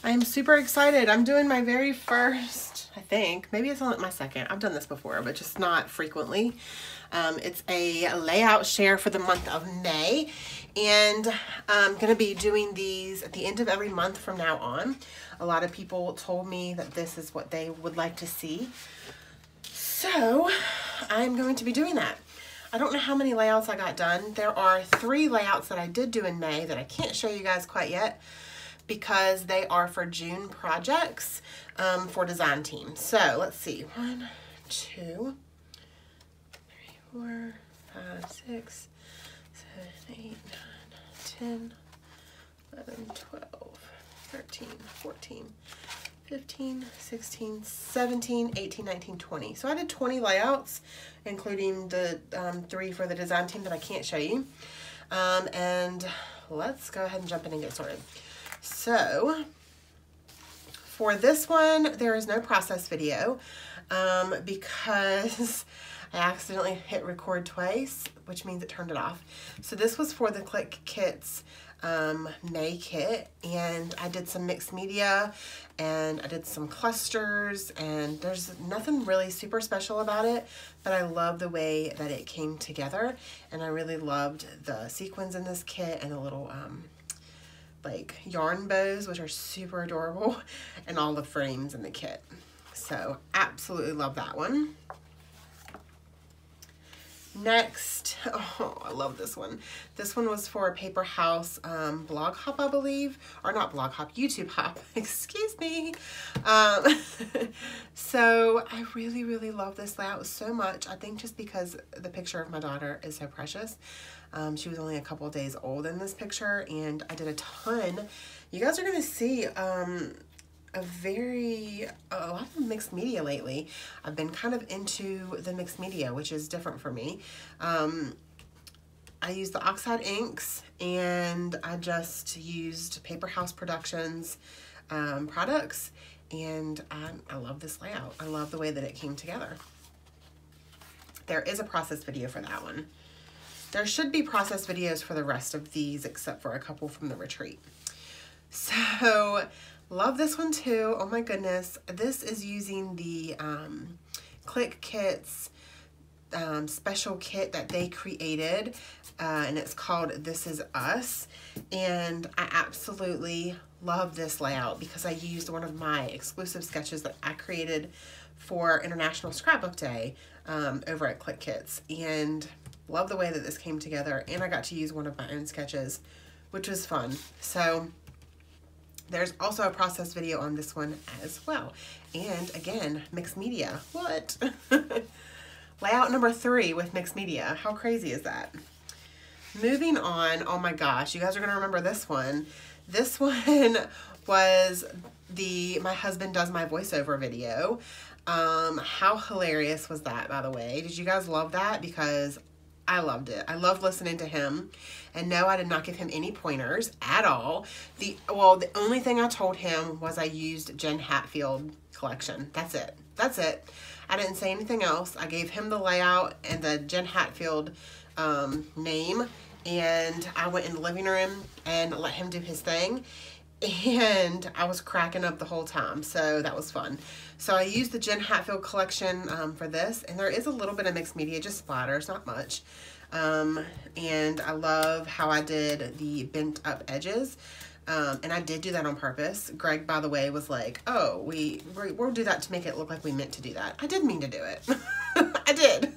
I'm super excited. I'm doing my very first, I think, maybe it's only my second. I've done this before, but just not frequently. It's a layout share for the month of May, and I'm going to be doing these at the end of every month from now on. A lot of people told me that this is what they would like to see, so I'm going to be doing that. I don't know how many layouts I got done. There are 3 layouts that I did do in May that I can't show you guys quite yet because they are for June projects for design team. So let's see, 1, 2, 3, 4, 5, 6, 7, 8, 9, 10, 11, 12, 13, 14, 15, 16, 17, 18, 19, 20. So I did 20 layouts, including the 3 for the design team that I can't show you. And let's go ahead and jump in and get started. So for this one, there is no process video because I accidentally hit record twice, which means it turned it off. So this was for the Click Kits May kit, and I did some mixed media and I did some clusters, and there's nothing really super special about it, but I love the way that it came together, and I really loved the sequins in this kit and the little like yarn bows, which are super adorable, and all the frames in the kit. So absolutely love that one. Next, oh, I love this one. This one was for a Paper House blog hop, I believe, or not blog hop, YouTube hop, excuse me. So I really love this layout so much. I think just because the picture of my daughter is so precious. She was only a couple days old in this picture, and I did a ton. You guys are gonna see a lot of mixed media lately. I've been kind of into the mixed media, which is different for me. I used the oxide inks, and I just used Paper House Productions products, and I love this layout. I love the way that it came together. There is a process video for that one. There should be process videos for the rest of these except for a couple from the retreat. So love this one too. Oh my goodness. This is using the Click Kits special kit that they created, and it's called This Is Us. And I absolutely love this layout because I used one of my exclusive sketches that I created for International Scrapbook Day over at Click Kits, and love the way that this came together, and I got to use one of my own sketches, which was fun. So there's also a process video on this one as well. And again, mixed media. What? Layout number 3 with mixed media. How crazy is that? Moving on, oh my gosh, you guys are gonna remember this one. This one was the My Husband Does My Voiceover video. How hilarious was that, by the way? Did you guys love that? Because I loved it. I loved listening to him. And no, I did not give him any pointers at all. The only thing I told him was I used Jen Hatfield collection. That's it. That's it. I didn't say anything else. I gave him the layout and the Jen Hatfield name, and I went in the living room and let him do his thing. And I was cracking up the whole time, so that was fun. So I used the Jen Hatfield collection for this, and there is a little bit of mixed media, just splatters, not much. And I love how I did the bent up edges, and I did do that on purpose. Greg, by the way, was like, oh, we'll do that to make it look like we meant to do that. I did mean to do it. I did.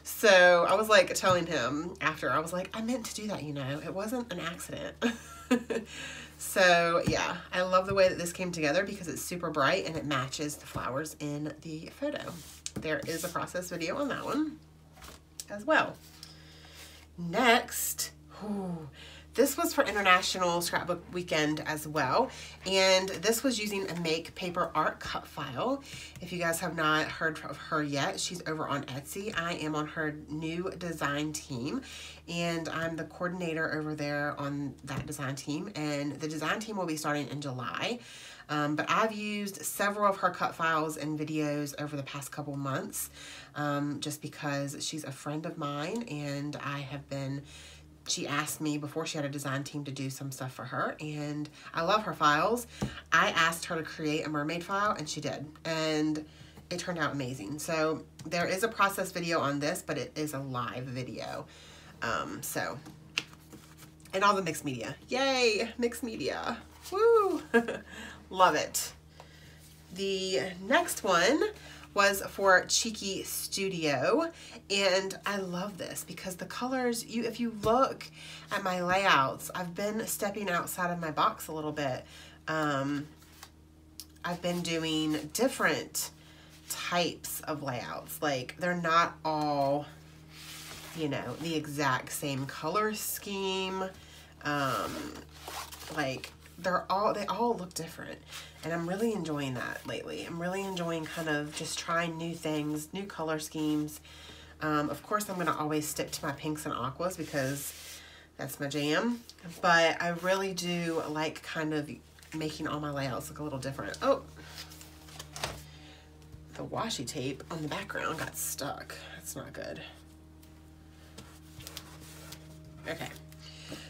So I was like telling him after, I was like, I meant to do that, you know, it wasn't an accident. So yeah, I love the way that this came together because it's super bright and it matches the flowers in the photo. There is a process video on that one as well. Next, this was for International Scrapbook Weekend as well, and this was using a Make Paper Art cut file. If you guys have not heard of her yet, she's over on Etsy. I am on her new design team, and I'm the coordinator over there on that design team, and the design team will be starting in July. But I've used several of her cut files and videos over the past couple months, just because she's a friend of mine, and I have been she asked me before she had a design team to do some stuff for her, and I love her files. I asked her to create a mermaid file, and she did, and it turned out amazing. So there is a process video on this, but it is a live video. And all the mixed media. Yay, mixed media. Woo! Love it. The next one was for Cheeky Studio, and I love this because the colors, if you look at my layouts, I've been stepping outside of my box a little bit. I've been doing different types of layouts. Like, they're not all, you know, the exact same color scheme. Like, they all look different, and I'm really enjoying that lately. I'm really enjoying kind of just trying new things, new color schemes. Of course, I'm going to always stick to my pinks and aquas because that's my jam, but I really do like kind of making all my layouts look a little different. Oh, the washi tape on the background got stuck. That's not good. Okay,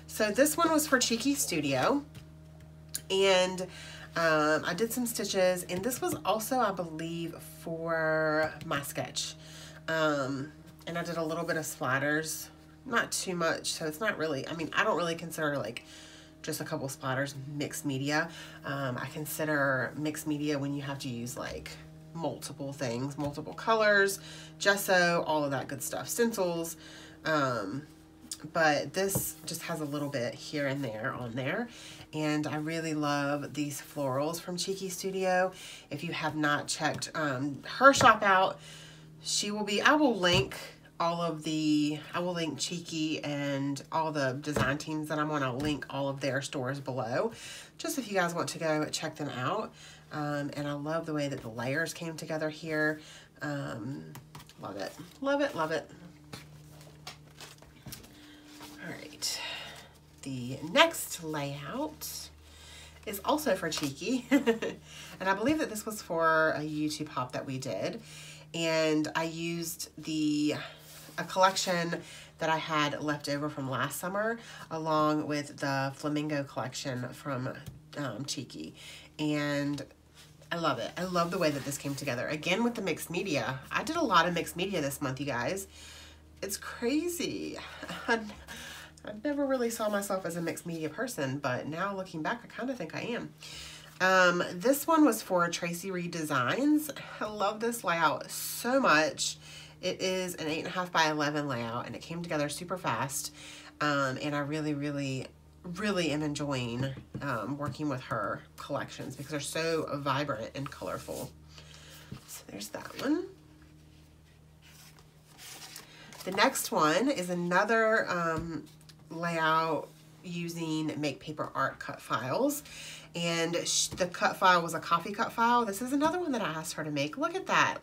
so this one was for Cheeky Studio, and I did some stitches, and this was also, I believe, for my sketch. And I did a little bit of splatters, not too much, so it's not really, I mean, I don't really consider like just a couple splatters mixed media. I consider mixed media when you have to use like multiple things, multiple colors, gesso, all of that good stuff, stencils. But this just has a little bit here and there on there, and I really love these florals from Cheeky Studio. If you have not checked her shop out, I will link Cheeky and all the design teams that I'm on. I'll link all of their stores below, just if you guys want to go check them out. And I love the way that the layers came together here. Love it, love it, love it. All right, the next layout is also for Cheeky, and I believe that this was for a YouTube hop that we did, and I used a collection that I had left over from last summer, along with the flamingo collection from Cheeky, and I love it. I love the way that this came together. Again, with the mixed media. I did a lot of mixed media this month, you guys. It's crazy. I never really saw myself as a mixed media person, but now looking back, I kind of think I am. This one was for Tracy Designs. I love this layout so much. It is an 8.5 by 11 layout, and it came together super fast. And I really, really, really am enjoying working with her collections because they're so vibrant and colorful. So there's that one. The next one is another layout using Make Paper Art cut files, and the cut file was a coffee cut file. This is another one that I asked her to make. Look at that.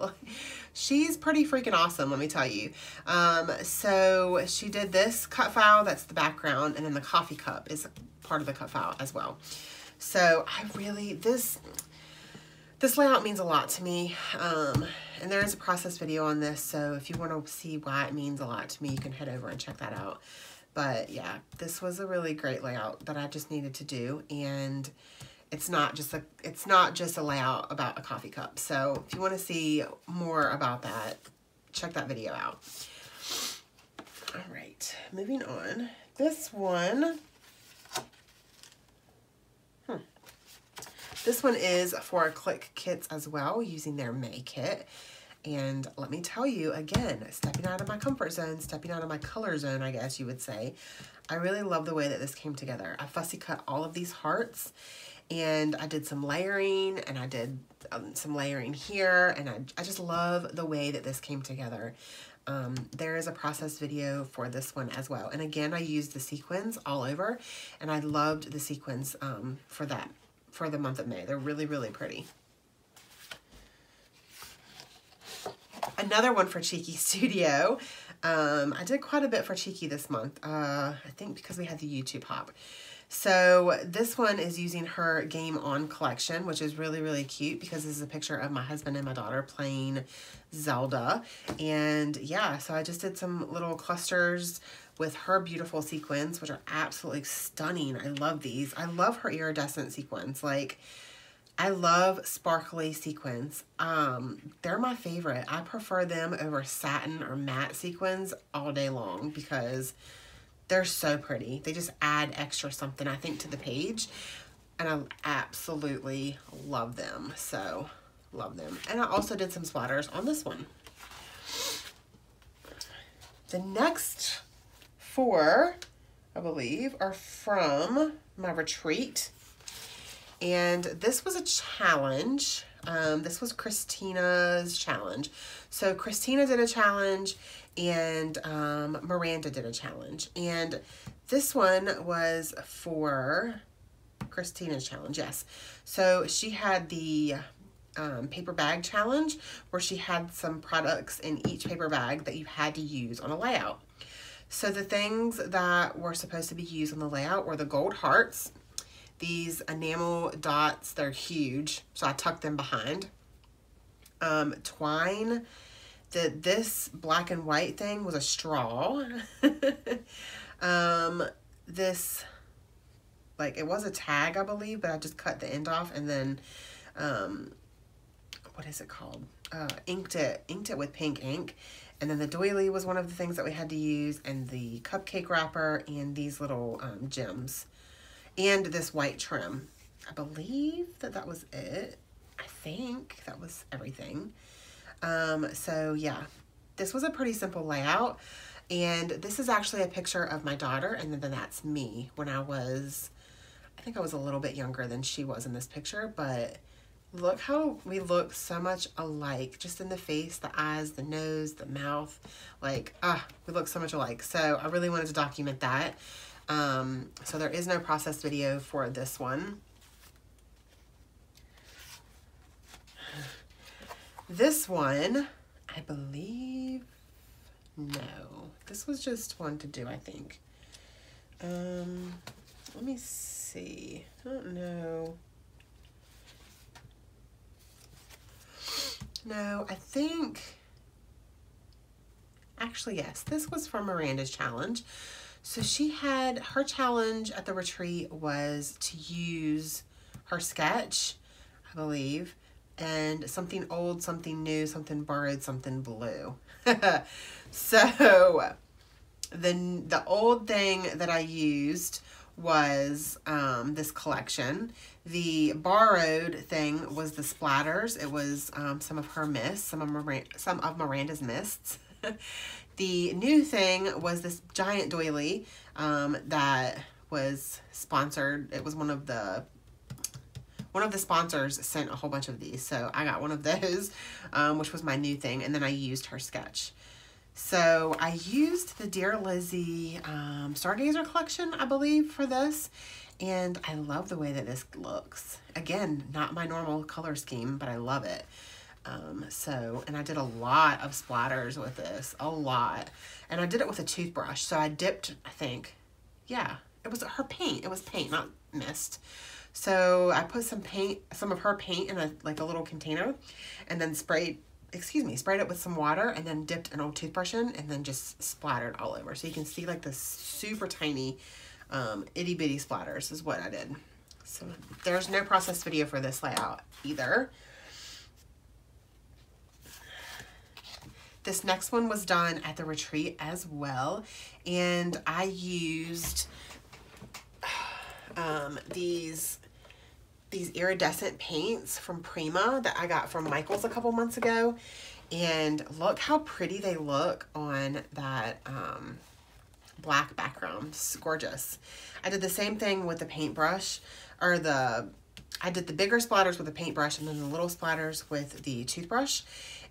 She's pretty freaking awesome, let me tell you. So she did this cut file, that's the background, and then the coffee cup is part of the cut file as well. So I really, this layout means a lot to me, and there is a process video on this, so if you want to see why it means a lot to me, you can head over and check that out. But yeah, this was a really great layout that I just needed to do, and it's not just a layout about a coffee cup. So if you want to see more about that, check that video out. All right, moving on. This one, this one is for Click Kits as well, using their May kit. And let me tell you, again, stepping out of my comfort zone, stepping out of my color zone, I guess you would say, I really love the way that this came together. I fussy cut all of these hearts, and I did some layering, and I did some layering here, and I just love the way that this came together. There is a process video for this one as well. And again, I used the sequins all over, and I loved the sequins for the month of May. They're really, really pretty. Another one for Cheeky Studio. I did quite a bit for Cheeky this month, I think because we had the YouTube hop. So this one is using her Game On collection, which is really, really cute because this is a picture of my husband and my daughter playing Zelda. And yeah, so I just did some little clusters with her beautiful sequins, which are absolutely stunning. I love these. I love her iridescent sequins. Like, I love sparkly sequins. They're my favorite. I prefer them over satin or matte sequins all day long because they're so pretty. They just add extra something, I think, to the page. And I absolutely love them. So, love them. And I also did some splatters on this one. The next 4, I believe, are from my retreat. And this was a challenge. This was Christina's challenge. So Christina did a challenge and Miranda did a challenge. And this one was for Christina's challenge, yes. So she had the paper bag challenge where she had some products in each paper bag that you had to use on a layout. So the things that were supposed to be used on the layout were the gold hearts, these enamel dots, they're huge, so I tucked them behind. Twine, this black and white thing was a straw. This, like, it was a tag, I believe, but I just cut the end off and then, what is it called? Inked it with pink ink. And then the doily was one of the things that we had to use, and the cupcake wrapper, and these little gems, and this white trim. I believe that was it. I think that was everything. So yeah, this was a pretty simple layout, and this is actually a picture of my daughter, and then that's me when I think I was a little bit younger than she was in this picture, but look how we look so much alike, just in the face, the eyes, the nose, the mouth, like, we look so much alike. So I really wanted to document that. So there is no process video for this one. This one, I believe, no. This was just one to do, I think. Let me see. I don't know. No, I think, actually, yes, this was from Miranda's challenge. So she had, her challenge at the retreat was to use her sketch, I believe, and something old, something new, something borrowed, something blue. So the old thing that I used was this collection. The borrowed thing was the splatters. It was some of her mists, some of Miranda's mists. The new thing was this giant doily that was sponsored. It was one of the sponsors sent a whole bunch of these, so I got one of those, which was my new thing, and then I used her sketch. So I used the Dear Lizzie Stargazer collection, I believe, for this, and I love the way that this looks. Again, not my normal color scheme, but I love it. And I did a lot of splatters with this, a lot. And I did it with a toothbrush, so I dipped, I think, yeah, it was her paint. It was paint, not mist. So I put some of her paint in a little container, and then sprayed it with some water, and then dipped an old toothbrush in, and then just splattered all over. So you can see like the super tiny itty bitty splatters is what I did. So there's no process video for this layout either. This next one was done at the retreat as well, and I used these iridescent paints from Prima that I got from Michael's a couple months ago, and look how pretty they look on that black background. It's gorgeous. I did the same thing with the paintbrush, I did the bigger splatters with the paintbrush and then the little splatters with the toothbrush.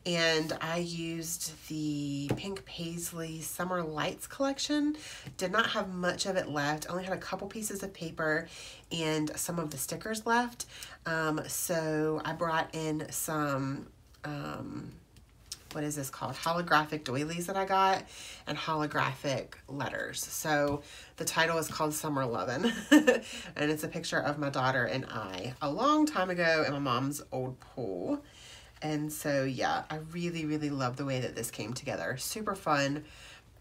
And I used the Pink Paisley Summer Lights collection. Did not have much of it left. Only had a couple pieces of paper and some of the stickers left. So I brought in some, what is this called? Holographic doilies that I got, and holographic letters. So the title is called Summer Lovin', and it's a picture of my daughter and I a long time ago in my mom's old pool. And so, yeah, I really, really love the way that this came together. Super fun.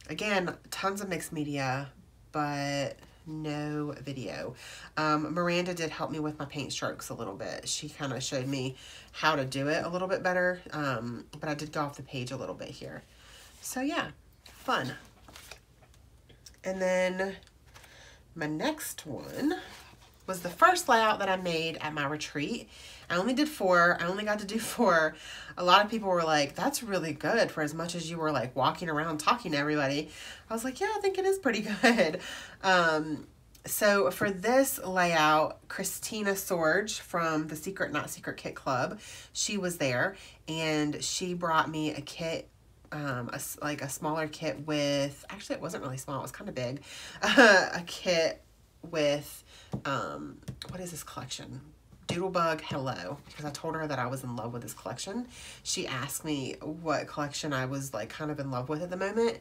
Again, tons of mixed media, but no video. Miranda did help me with my paint strokes a little bit. She kind of showed me how to do it a little bit better, but I did go off the page a little bit here. So yeah, fun. And then my next one was the first layout that I made at my retreat. I only did 4. I only got to do 4. A lot of people were like, that's really good for as much as you were like walking around talking to everybody. I was like, yeah, I think it is pretty good. So for this layout, Christina Sorge from the Secret Not Secret Kit Club, she was there, and she brought me a kit, like a smaller kit with, actually it wasn't really small, it was kind of big, a kit with, what is this collection? Doodlebug Hello, because I told her that I was in love with this collection. She asked me what collection I was like kind of in love with at the moment,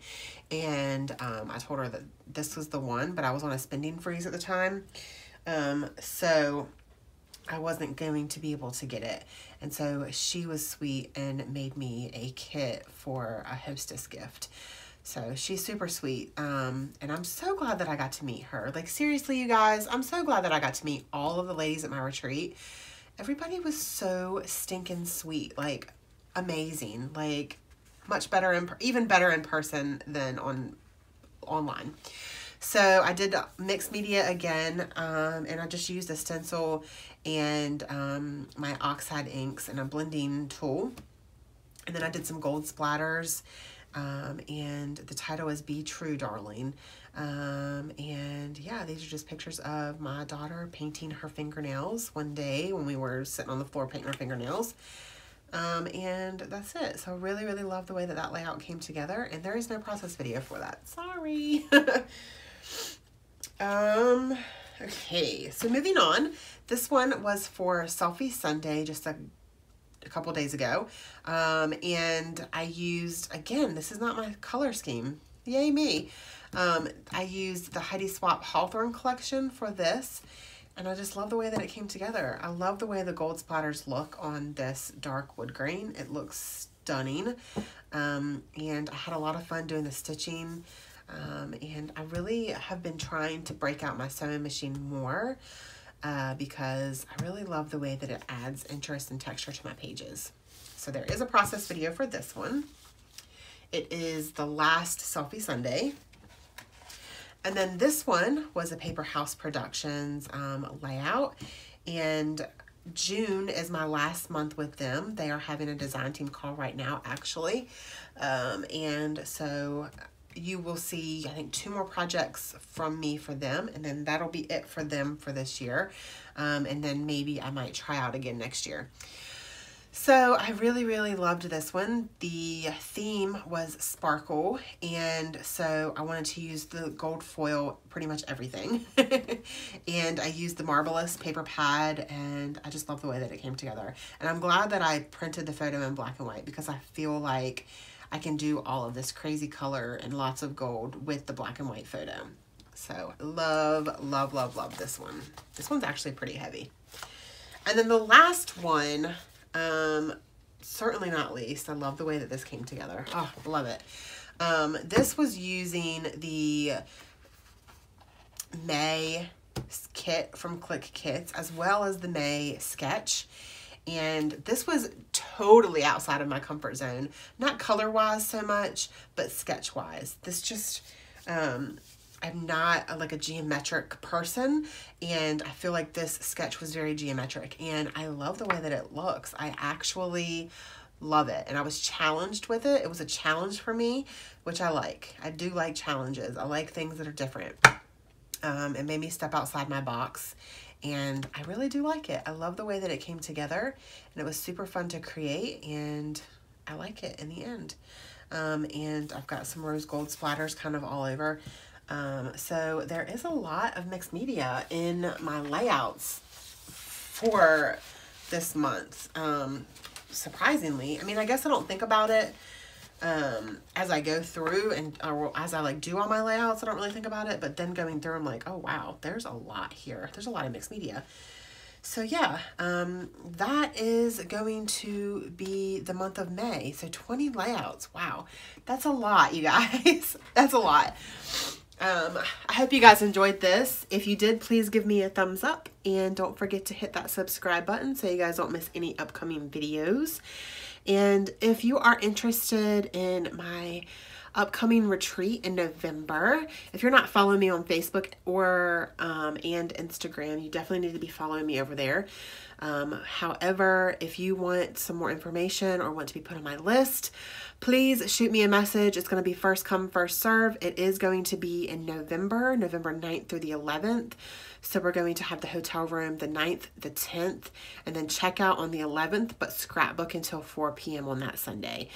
and I told her that this was the one, but I was on a spending freeze at the time, so I wasn't going to be able to get it. And so she was sweet and made me a kit for a hostess gift. So she's super sweet, and I'm so glad that I got to meet her. Like, seriously, you guys, I'm so glad that I got to meet all of the ladies at my retreat. Everybody was so stinking sweet, like, amazing, like, much better, even better in person than online. So I did mixed media again, and I just used a stencil and my oxide inks and a blending tool. And then I did some gold splatters. And the title is Be True, Darling. And yeah, these are just pictures of my daughter painting her fingernails one day when we were sitting on the floor painting our fingernails. And that's it. So really, really love the way that that layout came together, and there is no process video for that. Sorry. Okay, so moving on. This one was for Selfie Sunday, just a couple days ago, and I used, again, this is not my color scheme, yay me, I used the Heidi Swap Hawthorne collection for this, and I just love the way that it came together. I love the way the gold splatters look on this dark wood grain. It looks stunning, and I had a lot of fun doing the stitching, and I really have been trying to break out my sewing machine more, because I really love the way that it adds interest and texture to my pages. So there is a process video for this one. It is the last Selfie Sunday. And then this one was a Paper House Productions layout. And June is my last month with them. They are having a design team call right now, actually. And so you will see, I think, 2 more projects from me for them, and then that'll be it for them for this year. And then maybe I might try out again next year. So I really, really loved this one. The theme was sparkle, and so I wanted to use the gold foil pretty much everything. And I used the Marvelous paper pad, and I just love the way that it came together. And I'm glad that I printed the photo in black and white, because I feel like I can do all of this crazy color and lots of gold with the black and white photo. So love, love, love, love this one. This one's actually pretty heavy. And then the last one, certainly not least, I love the way that this came together. Oh, love it. This was using the May kit from Click Kits, as well as the May sketch. And this was totally outside of my comfort zone. Not color-wise so much, but sketch-wise. This just, I'm not like a geometric person, and I feel like this sketch was very geometric, and I love the way that it looks. I actually love it, and I was challenged with it. It was a challenge for me, which I like. I do like challenges. I like things that are different. It made me step outside my box, and I really do like it. I love the way that it came together, and it was super fun to create, and I like it in the end. And I've got some rose gold splatters kind of all over. So there is a lot of mixed media in my layouts for this month. Surprisingly, I mean, I guess I don't think about it as I go through, and or as I like do all my layouts, I don't really think about it, but then going through, I'm like, oh wow, there's a lot here. There's a lot of mixed media. So yeah, that is going to be the month of May. So 20 layouts. Wow. That's a lot, you guys. That's a lot. I hope you guys enjoyed this. If you did, please give me a thumbs up and don't forget to hit that subscribe button so you guys don't miss any upcoming videos. And if you are interested in my upcoming retreat in November, if you're not following me on Facebook or and Instagram, you definitely need to be following me over there. However, if you want some more information or want to be put on my list, please shoot me a message. It's going to be first come, first serve. It is going to be in November 9th through the 11th. So we're going to have the hotel room the 9th, the 10th, and then check out on the 11th, but scrapbook until 4 p.m. on that Sunday.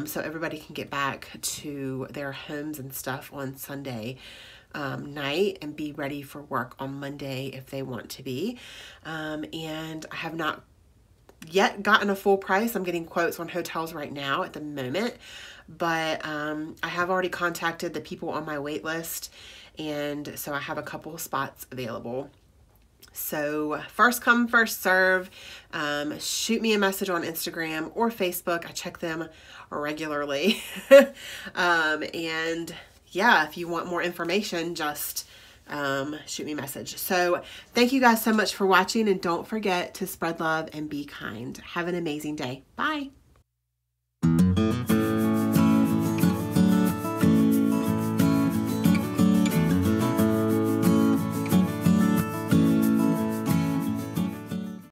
So everybody can get back to their homes and stuff on Sunday night and be ready for work on Monday if they want to be. And I have not yet gotten a full price. I'm getting quotes on hotels right now at the moment, but I have already contacted the people on my wait list, and so I have a couple of spots available. So first come, first serve. Shoot me a message on Instagram or Facebook. I check them regularly. And yeah, if you want more information, just shoot me a message. So thank you guys so much for watching, and don't forget to spread love and be kind. Have an amazing day. Bye.